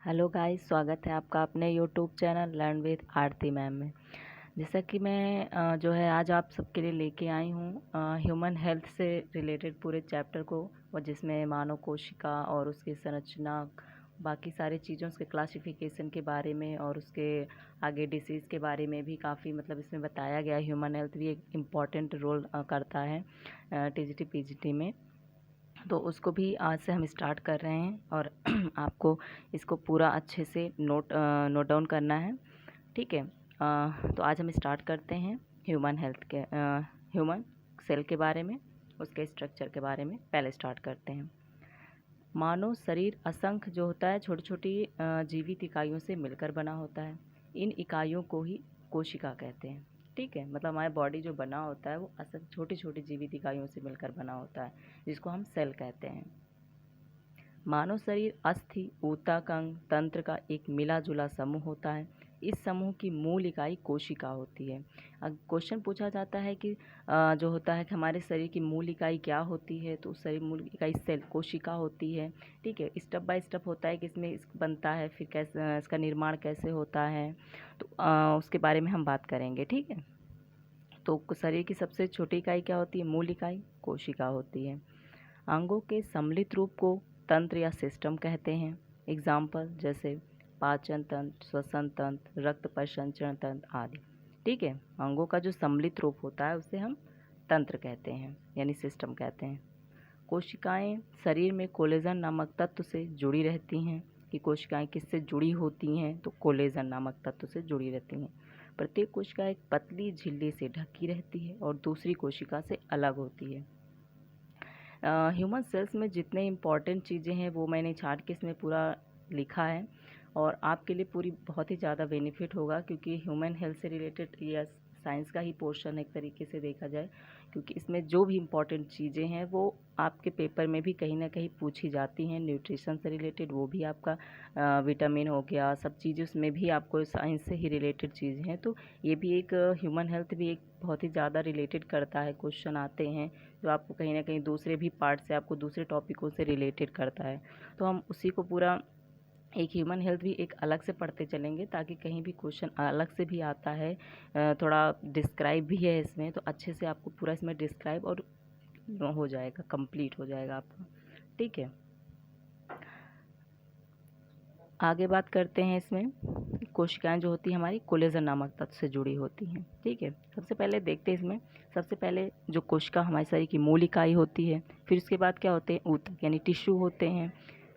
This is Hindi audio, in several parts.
हेलो गाइस, स्वागत है आपका अपने YouTube channel learn with Aarti ma'am में। जैसा कि मैं जो है आज आप सबके लिए लेके आई हूँ ह्यूमन हेल्थ से रिलेटेड पूरे चैप्टर को, और जिसमें मानव कोशिका और उसकी संरचना, बाकी सारी चीज़ों उसके क्लासिफिकेशन के बारे में और उसके आगे डिसीज़ के बारे में भी काफ़ी इसमें बताया गया है। ह्यूमन हेल्थ भी एक इम्पॉर्टेंट रोल करता है टीजीटी पीजीटी में, तो उसको भी आज से हम स्टार्ट कर रहे हैं और आपको इसको पूरा अच्छे से नोट डाउन करना है। ठीक है। तो आज हम स्टार्ट करते हैं ह्यूमन हेल्थ के ह्यूमन सेल के बारे में, उसके स्ट्रक्चर के बारे में पहले स्टार्ट करते हैं। मानव शरीर असंख्य जो होता है छोटी छोटी जीवित इकाइयों से मिलकर बना होता है। इन इकाइयों को ही कोशिका कहते हैं। ठीक है, मतलब हमारे बॉडी जो बना होता है वो असंख्य छोटी छोटी जीवित इकाइयों से मिलकर बना होता है, जिसको हम सेल कहते हैं। मानव शरीर अस्थि, ऊतक, अंग, तंत्र का एक मिला जुला समूह होता है। इस समूह की मूल इकाई कोशिका होती है। अब क्वेश्चन पूछा जाता है कि जो होता है कि हमारे शरीर की मूल इकाई क्या होती है, तो उस शरीर मूल इकाई सेल कोशिका होती है। ठीक है, स्टेप बाय स्टेप होता है कि इसमें बनता है, फिर कैसे इसका निर्माण कैसे होता है, तो उसके बारे में हम बात करेंगे। ठीक है, तो शरीर की सबसे छोटी इकाई क्या होती है? मूल इकाई कोशिका होती है। अंगों के सम्मिलित रूप को तंत्र या सिस्टम कहते हैं। एग्जाम्पल जैसे पाचन तंत्र, श्वसन तंत्र, रक्त परिसंचरण तंत्र आदि। ठीक है, अंगों का जो सम्मिलित रूप होता है उसे हम तंत्र कहते हैं, यानी सिस्टम कहते हैं। कोशिकाएं शरीर में कोलेजन नामक तत्व से जुड़ी रहती हैं। कि कोशिकाएं किससे जुड़ी होती हैं? तो कोलेजन नामक तत्व से जुड़ी रहती हैं। प्रत्येक कोशिका एक पतली झिल्ली से ढकी रहती है और दूसरी कोशिका से अलग होती है। ह्यूमन सेल्स में जितने इम्पॉर्टेंट चीज़ें हैं वो मैंने छाट के इसमें पूरा लिखा है, और आपके लिए पूरी बहुत ही ज़्यादा बेनिफिट होगा, क्योंकि ह्यूमन हेल्थ से रिलेटेड या साइंस का ही पोर्शन एक तरीके से देखा जाए, क्योंकि इसमें जो भी इम्पॉर्टेंट चीज़ें हैं वो आपके पेपर में भी कहीं ना कहीं पूछी जाती हैं। न्यूट्रिशन से रिलेटेड वो भी आपका विटामिन हो गया, सब चीज़ें उसमें भी आपको साइंस से ही रिलेटेड चीज़ें हैं। तो ये भी एक ह्यूमन हेल्थ भी एक बहुत ही ज़्यादा रिलेटेड करता है, क्वेश्चन आते हैं जो आपको कहीं ना कहीं दूसरे भी पार्ट से, आपको दूसरे टॉपिकों से रिलेटेड करता है। तो हम उसी को पूरा एक ह्यूमन हेल्थ भी एक अलग से पढ़ते चलेंगे, ताकि कहीं भी क्वेश्चन अलग से भी आता है, थोड़ा डिस्क्राइब भी है इसमें, तो अच्छे से आपको पूरा इसमें डिस्क्राइब और हो जाएगा, कंप्लीट हो जाएगा आपका। ठीक है, आगे बात करते हैं। इसमें कोशिकाएं जो होती हैं हमारी कोलेजन नामक तत्व से जुड़ी होती हैं। ठीक है, सबसे पहले देखते हैं इसमें। सबसे पहले जो कोशिका हमारे शरीर की मूल इकाई होती है, फिर उसके बाद क्या होते हैं? ऊतक यानी टिश्यू होते हैं।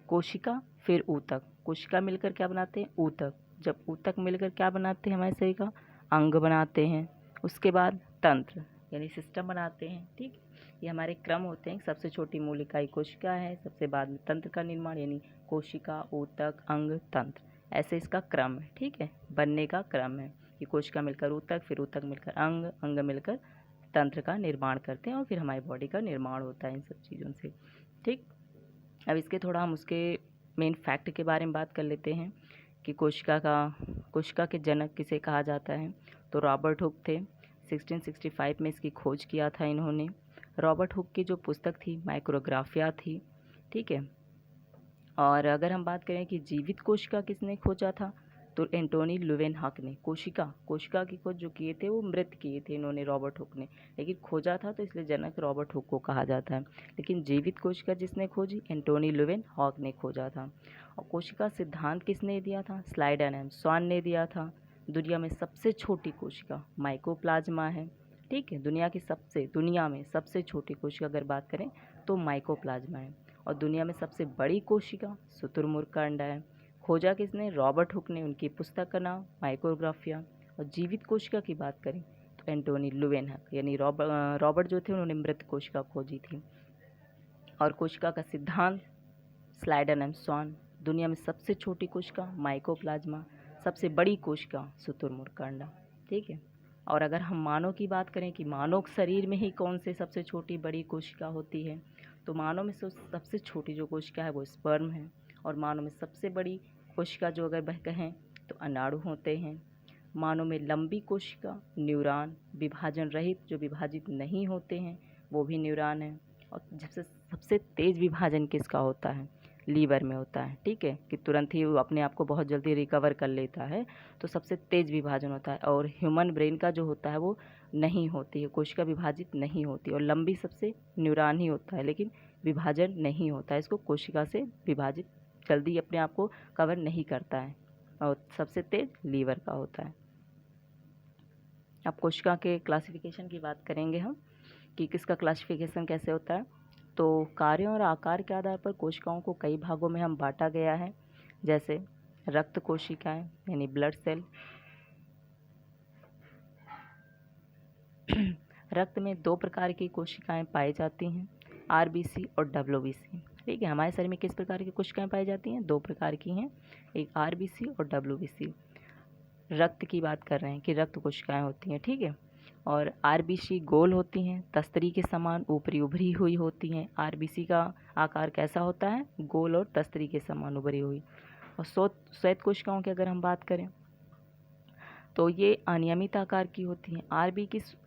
कोशिका, फिर ऊतक। कोशिका मिलकर क्या बनाते हैं? ऊतक। जब ऊतक मिलकर क्या बनाते हैं? हमारे शरीर का अंग बनाते हैं। उसके बाद तंत्र यानी सिस्टम बनाते हैं। ठीक, ये हमारे क्रम होते हैं। सबसे छोटी मूल इकाई कोशिका है, सबसे बाद में तंत्र का निर्माण, यानी कोशिका, ऊतक, अंग, तंत्र, ऐसे इसका क्रम है। ठीक है, बनने का क्रम है कि कोशिका मिलकर ऊतक, फिर ऊतक मिलकर अंग, अंग मिलकर तंत्र का निर्माण करते हैं, और फिर हमारी बॉडी का निर्माण होता है इन सब चीज़ों से। ठीक, अब इसके थोड़ा हम उसके मेन फैक्ट के बारे में बात कर लेते हैं कि कोशिका के जनक किसे कहा जाता है। तो रॉबर्ट हुक थे। 1665 में इसकी खोज किया था इन्होंने। रॉबर्ट हुक की जो पुस्तक थी माइक्रोग्राफिया थी। ठीक है, और अगर हम बात करें कि जीवित कोशिका किसने खोजा था, तो एंटोनी लुवेनहॉक ने। कोशिका की खोज जो किए थे वो मृत किए थे इन्होंने, रॉबर्ट हुक ने, लेकिन खोजा था तो इसलिए जनक रॉबर्ट हुक को कहा जाता है। लेकिन जीवित कोशिका जिसने खोजी, एंटोनी लुवेनहॉक ने खोजा था। और कोशिका सिद्धांत किसने दिया था? स्लाइडन एंड स्वान ने दिया था। दुनिया में सबसे छोटी कोशिका माइकोप्लाज्मा है। ठीक है, दुनिया में सबसे छोटी कोशिका अगर बात करें तो माइकोप्लाज्मा है। और दुनिया में सबसे बड़ी कोशिका शुतुरमुर्ग का अंडा है। खोजा किसने? रॉबर्ट हुक ने। उनकी पुस्तक का नाम माइक्रोग्राफिया। और जीवित कोशिका की बात करें तो एंटोनी लुवेनहॉक, यानी रॉबर्ट जो थे उन्होंने मृत कोशिका खोजी थी। और कोशिका का सिद्धांत स्लाइडन एंड स्वान। दुनिया में सबसे छोटी कोशिका माइकोप्लाज्मा, सबसे बड़ी कोशिका शुतुरमुर्ग का अंडा। ठीक है, और अगर हम मानव की बात करें कि मानव शरीर में ही कौन से सबसे छोटी बड़ी कोशिका होती है, तो मानव में सबसे छोटी जो कोशिका है वो स्पर्म है। और मानव में सबसे बड़ी कोशिका जो अगर वह कहें तो अनाड़ु होते हैं। मानव में लंबी कोशिका न्यूरॉन, विभाजन रहित जो विभाजित नहीं होते हैं वो भी न्यूरॉन है। और सबसे तेज विभाजन किसका होता है? लीवर में होता है, ठीक है, कि तुरंत ही वो अपने आप को बहुत जल्दी रिकवर कर लेता है, तो सबसे तेज़ विभाजन होता है। और ह्यूमन ब्रेन का जो होता है वो नहीं होती है, कोशिका विभाजित नहीं होती, और लंबी सबसे न्यूरॉन ही होता है, लेकिन विभाजन नहीं होता है, इसको कोशिका से विभाजित जल्दी अपने आप को कवर नहीं करता है, और सबसे तेज़ लीवर का होता है। अब कोशिका के क्लासिफिकेशन की बात करेंगे हम कि किसका क्लासिफिकेशन कैसे होता है। तो कार्यों और आकार के आधार पर कोशिकाओं को कई भागों में हम बांटा गया है, जैसे रक्त कोशिकाएं यानी ब्लड सेल। रक्त में 2 प्रकार की कोशिकाएं पाई जाती हैं, आरबीसी और डब्ल्यूबीसी। ठीक है, हमारे शरीर में किस प्रकार की कोशिकाएं पाई जाती हैं? 2 प्रकार की हैं, एक आरबीसी और डब्ल्यूबीसी। रक्त की बात कर रहे हैं कि रक्त कोशिकाएं होती हैं, ठीक है। और आरबीसी गोल होती हैं, तस्तरी के समान ऊपरी उभरी हुई होती हैं। आरबीसी का आकार कैसा होता है? गोल और तस्तरी के समान उभरी हुई। और श्वेत कोशिकाओं की अगर हम बात करें तो ये अनियमित आकार की होती हैं।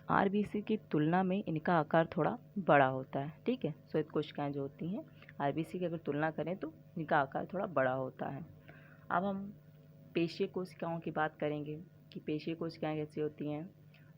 आरबीसी की तुलना में इनका आकार थोड़ा बड़ा होता है, ठीक है। श्वेत कोशिकाएं जो होती हैं आरबीसी की अगर तुलना करें तो इनका आकार थोड़ा बड़ा होता है। अब हम पेशीय कोशिकाओं की बात करेंगे कि पेशीय कोशिकाएं कैसी होती हैं।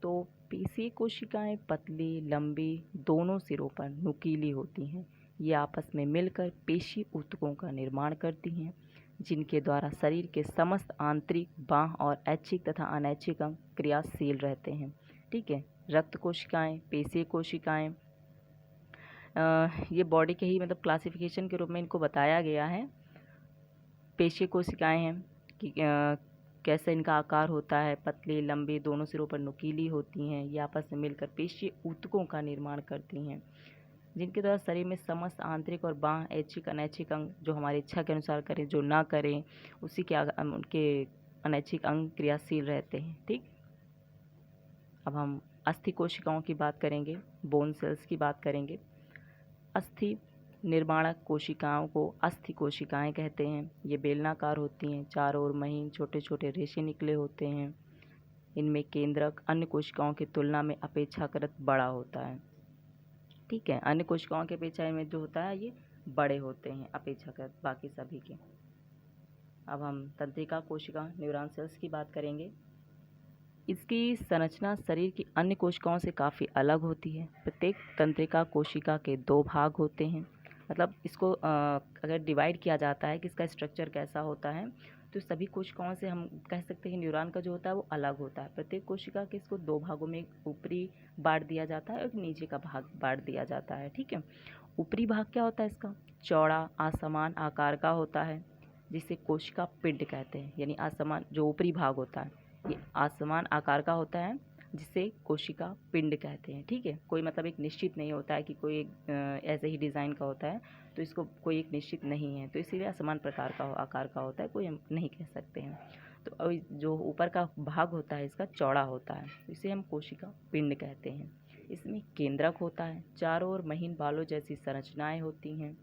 तो पेशीय कोशिकाएं पतली, लंबी, दोनों सिरों पर नुकीली होती हैं। ये आपस में मिलकर पेशी ऊतकों का निर्माण करती हैं, जिनके द्वारा शरीर के समस्त आंतरिक, बाह्य और ऐच्छिक तथा अनैच्छिक अंग क्रियाशील रहते हैं, ठीक है। रक्त कोशिकाएं, पेशीय कोशिकाएं, ये बॉडी के ही मतलब क्लासिफिकेशन के रूप में इनको बताया गया है। पेशीय कोशिकाएं हैं कि कैसे इनका आकार होता है, पतली, लंबी, दोनों सिरों पर नुकीली होती हैं। ये आपस में मिलकर पेशीय ऊतकों का निर्माण करती हैं, जिनके द्वारा शरीर में समस्त आंतरिक और बाह्य, ऐच्छिक, अनैच्छिक अंग जो हमारी इच्छा के अनुसार करें, जो ना करें उसी के उनके अनैच्छिक अंग क्रियाशील रहते हैं, ठीक। अब हम अस्थि कोशिकाओं की बात करेंगे, बोन सेल्स की बात करेंगे। अस्थि निर्माणक कोशिकाओं को अस्थि कोशिकाएं कहते हैं। ये बेलनाकार होती हैं, चारों ओर महीन छोटे छोटे रेशे निकले होते हैं। इनमें केंद्रक अन्य कोशिकाओं की तुलना में अपेक्षाकृत बड़ा होता है, ठीक है। अन्य कोशिकाओं के अपेक्षा में जो होता है ये बड़े होते हैं अपेक्षाकृत बाकी सभी के। अब हम तंत्रिका कोशिका न्यूरॉन सेल्स की बात करेंगे। इसकी संरचना शरीर की अन्य कोशिकाओं से काफ़ी अलग होती है। प्रत्येक तंत्रिका कोशिका के 2 भाग होते हैं। मतलब इसको अगर डिवाइड किया जाता है कि इसका स्ट्रक्चर कैसा होता है, तो सभी कोशिकाओं से हम कह सकते हैं न्यूरॉन का जो होता है वो अलग होता है। प्रत्येक कोशिका के इसको 2 भागों में, एक ऊपरी बांट दिया जाता है और एक नीचे का भाग बांट दिया जाता है, ठीक है। ऊपरी भाग क्या होता है इसका? चौड़ा असमान आकार का होता है, जिसे कोशिका पिंड कहते हैं। यानी असमान जो ऊपरी भाग होता है ये असमान आकार का होता है, जिसे कोशिका पिंड कहते हैं, ठीक है। कोई मतलब एक निश्चित नहीं होता है कि कोई एक ऐसे ही डिज़ाइन का होता है, तो इसको कोई एक निश्चित नहीं है, तो इसीलिए असमान प्रकार का आकार का होता है, कोई हम नहीं कह सकते हैं। तो जो ऊपर का भाग होता है इसका चौड़ा होता है, इसे हम कोशिका पिंड कहते हैं। इसमें केंद्रक होता है, चारों ओर महीन बालों जैसी संरचनाएं होती हैं।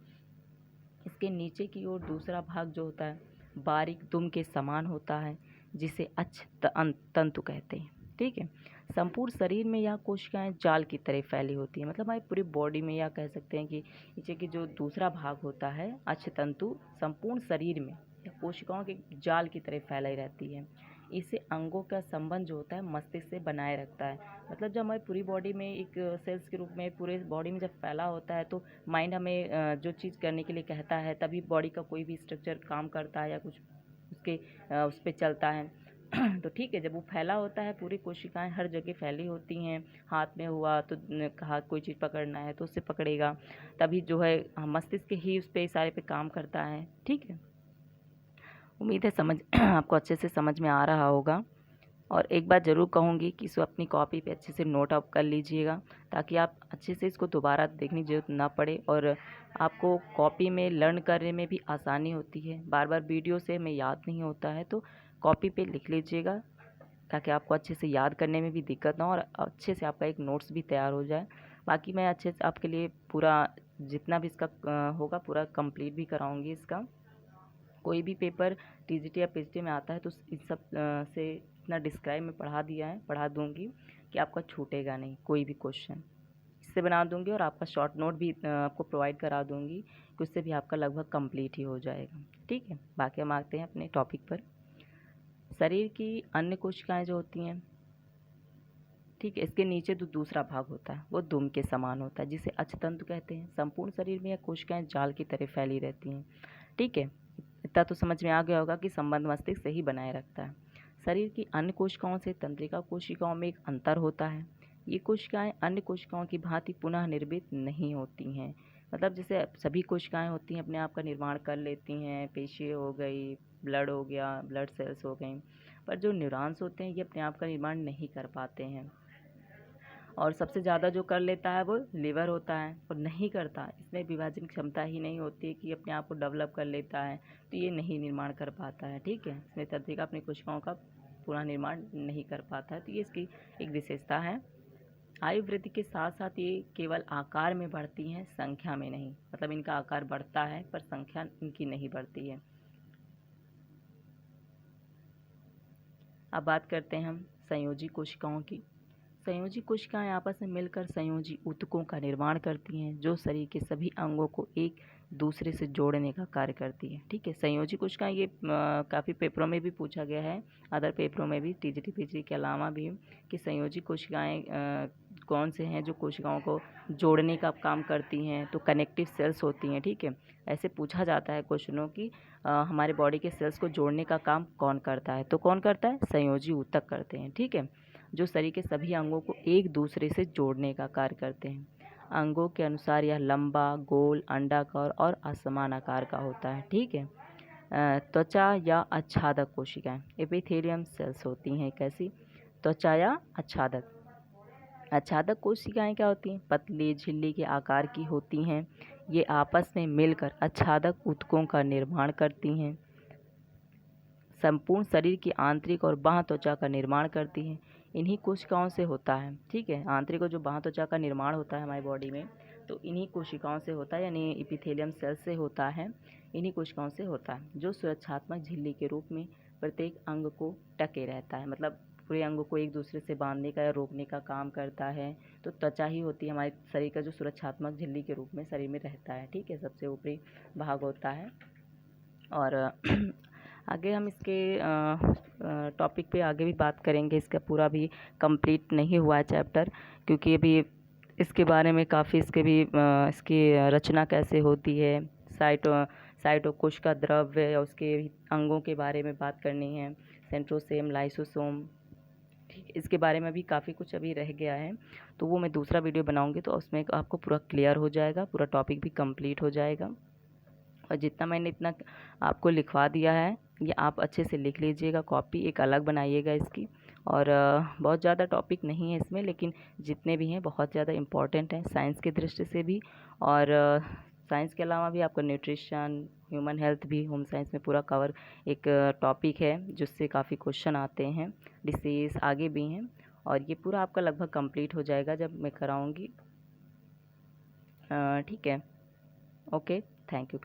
इसके नीचे की ओर दूसरा भाग जो होता है बारीक दुम के समान होता है, जिसे तंतु कहते हैं, ठीक है। संपूर्ण शरीर में यह कोशिकाएं जाल की तरह फैली होती हैं। मतलब हमारी पूरी बॉडी में यह कह सकते हैं कि नीचे की जो दूसरा भाग होता है तंतु संपूर्ण शरीर में यह कोशिकाओं के जाल की तरह फैलाई रहती है। इससे अंगों का संबंध जो होता है मस्तिष्क से बनाए रखता है। मतलब जब हमारी पूरी बॉडी में एक सेल्स के रूप में पूरे बॉडी में जब फैला होता है तो माइंड हमें जो चीज़ करने के लिए कहता है, तभी बॉडी का कोई भी स्ट्रक्चर काम करता है या कुछ उसके उस पर चलता है। तो ठीक है, जब वो फैला होता है, पूरी कोशिकाएं हर जगह फैली होती हैं। हाथ में हुआ तो हाथ कोई चीज़ पकड़ना है तो उससे पकड़ेगा, तभी जो है मस्तिष्क ही उस पर इशारे पे काम करता है, ठीक है। उम्मीद है समझ आपको अच्छे से समझ में आ रहा होगा। और एक बात ज़रूर कहूँगी कि इसको अपनी कॉपी पे अच्छे से नोट अप कर लीजिएगा, ताकि आप अच्छे से इसको दोबारा देखने की ज़रूरत ना पड़े और आपको कॉपी में लर्न करने में भी आसानी होती है। बार बार वीडियो से हमें याद नहीं होता है, तो कॉपी पे लिख लीजिएगा, ताकि आपको अच्छे से याद करने में भी दिक्कत ना हो और अच्छे से आपका एक नोट्स भी तैयार हो जाए। बाकी मैं अच्छे से आपके लिए पूरा जितना भी इसका होगा पूरा कंप्लीट भी कराऊँगी। इसका कोई भी पेपर टीजीटी या पीजीटी में आता है तो इन सब से इतना डिस्क्राइब में पढ़ा दूँगी कि आपका छूटेगा नहीं कोई भी क्वेश्चन। से बना दूंगी और आपका शॉर्ट नोट भी आपको प्रोवाइड करा दूंगी कि उससे भी आपका लगभग कंप्लीट ही हो जाएगा। ठीक है, बाकी हम आते हैं अपने टॉपिक पर। शरीर की अन्य कोशिकाएं जो होती हैं, ठीक है, इसके नीचे जो दूसरा भाग होता है वो दुम के समान होता है, जिसे अचतंतु कहते हैं। संपूर्ण शरीर में यह कोशिकाएं जाल की तरह फैली रहती हैं। ठीक है, इतना तो समझ में आ गया होगा कि संबंध मस्तिष्क से ही बनाए रखता है। शरीर की अन्य कोशिकाओं से तंत्रिका कोशिकाओं में एक अंतर होता है। ये कोशिकाएं अन्य कोशिकाओं की भांति पुनः निर्मित नहीं होती हैं। मतलब जैसे सभी कोशिकाएं होती हैं अपने आप का निर्माण कर लेती हैं, पेशी हो गई, ब्लड हो गया, ब्लड सेल्स हो गई, पर जो न्यूरॉन्स होते हैं ये अपने आप का निर्माण नहीं कर पाते हैं। और सबसे ज़्यादा जो कर लेता है वो लीवर होता है, और नहीं करता, इसमें विभाजन क्षमता ही नहीं होती है कि अपने आप को डेवलप कर लेता है, तो ये नहीं निर्माण कर पाता है। ठीक है, इसमें तंत्रिका अपनी कोशिकाओं का पूरा निर्माण नहीं कर पाता है, तो ये इसकी एक विशेषता है। आयु वृद्धि के साथ साथ ये केवल आकार में बढ़ती हैं, संख्या में नहीं। मतलब इनका आकार बढ़ता है पर संख्या इनकी नहीं बढ़ती है। अब बात करते हैं हम संयोजी कोशिकाओं की। संयोजी कोशिकाएं आपस में मिलकर संयोजी ऊतकों का निर्माण करती हैं, जो शरीर के सभी अंगों को एक दूसरे से जोड़ने का कार्य करती है। ठीक है, संयोजी कोशिकाएं ये काफ़ी पेपरों में भी पूछा गया है, अदर पेपरों में भी, टीजीटी पीजीटी के अलावा भी, कि संयोजी कोशिकाएं कौन से हैं जो कोशिकाओं को जोड़ने का काम करती हैं। तो कनेक्टिव सेल्स होती हैं। ठीक है, ऐसे पूछा जाता है क्वेश्चनों की हमारे बॉडी के सेल्स को जोड़ने का काम कौन करता है, तो कौन करता है? संयोजी ऊतक करते हैं। ठीक है, जो शरीर के सभी अंगों को एक दूसरे से जोड़ने का कार्य करते हैं। अंगों के अनुसार यह लंबा, गोल, अंडाकार और असमान आकार का होता है। ठीक है, त्वचा या आच्छादक कोशिकाएं एपिथेलियम सेल्स होती हैं। कैसी? त्वचा या आच्छादक। आच्छादक कोशिकाएं क्या होती हैं? पतली झिल्ली के आकार की होती हैं। ये आपस में मिलकर आच्छादक ऊतकों का निर्माण करती हैं। संपूर्ण शरीर की आंतरिक और बाह्य त्वचा का निर्माण करती हैं। इन्हीं कोशिकाओं से होता है। ठीक है, आंतरिक और जो बाह्य त्वचा का निर्माण होता है हमारी बॉडी में, तो इन्हीं कोशिकाओं से होता है, यानी एपिथेलियम सेल से होता है। इन्हीं कोशिकाओं से होता है, जो सुरक्षात्मक झिल्ली के रूप में प्रत्येक अंग को टके रहता है। मतलब पूरे अंगों को एक दूसरे से बांधने का या रोकने का काम करता है। तो त्वचा ही होती है हमारे शरीर का जो सुरक्षात्मक झिल्ली के रूप में शरीर में रहता है। ठीक है, सबसे ऊपरी भाग होता है। और आगे हम इसके टॉपिक पे आगे भी बात करेंगे। इसका पूरा भी कंप्लीट नहीं हुआ है चैप्टर, क्योंकि अभी इसके बारे में काफ़ी इसकी रचना कैसे होती है, साइटोकोशिका द्रव्य या उसके अंगों के बारे में बात करनी है, सेंट्रोसोम, लाइसोसोम, ठीक, इसके बारे में भी काफ़ी कुछ अभी रह गया है। तो वो मैं दूसरा वीडियो बनाऊंगी, तो उसमें आपको पूरा क्लियर हो जाएगा, पूरा टॉपिक भी कंप्लीट हो जाएगा। और जितना मैंने इतना आपको लिखवा दिया है, ये आप अच्छे से लिख लीजिएगा, कॉपी एक अलग बनाइएगा इसकी। और बहुत ज़्यादा टॉपिक नहीं है इसमें, लेकिन जितने भी हैं बहुत ज़्यादा इम्पॉर्टेंट हैं साइंस की दृष्टि से भी। और साइंस के अलावा भी आपका न्यूट्रिशन, ह्यूमन हेल्थ भी होम साइंस में पूरा कवर एक टॉपिक है, जिससे काफ़ी क्वेश्चन आते हैं, डिसीज़ आगे भी हैं। और ये पूरा आपका लगभग कंप्लीट हो जाएगा जब मैं कराऊँगी। ठीक है, ओके, थैंक यू।